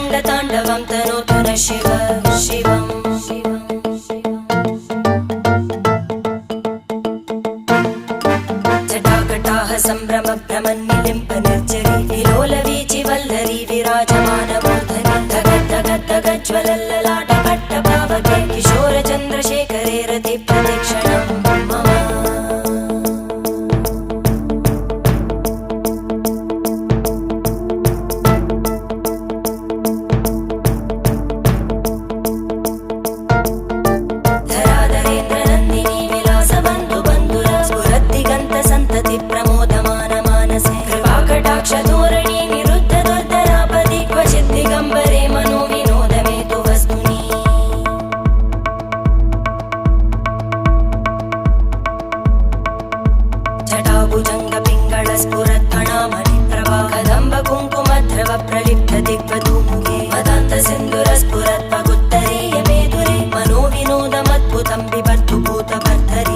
रङ्गताण्डवं तनोतु न शिव शिवम् जटाकटाः सम्भ्रमभ्रमन्निलिम्प निर्जरी विलोलवीचि वल्लरी विराजमानमूर्धनि धगज्ज्वलल्ललाटपट्टपावके किशोरचन्द्रशेखरे रतिप्रतिक्षणं मम धराधरेन्द्रनन्दिनी विलासबन्धुबन्धुर स्फुरद्दिगन्तसन्तति प्रमोदमान मानसे कृपाकटाक्षधोरणी निरुद्ध दुर्धरापदि क्वचित् दिगम्बरे मनोविनोदमेतु वस्तुनि जटाभुजङ्गपिङ्गळस्फुरत्फणामणिप्रभा कदम्बकुङ्कुमद्रव प्रलिप्त दिग्वधूमुखे मदान्तसिन्धुरस्फुरत्पगुत्तरीयमेधुरे मनोविनोदमद्भुतं बिभर्तु भूतभर्धरे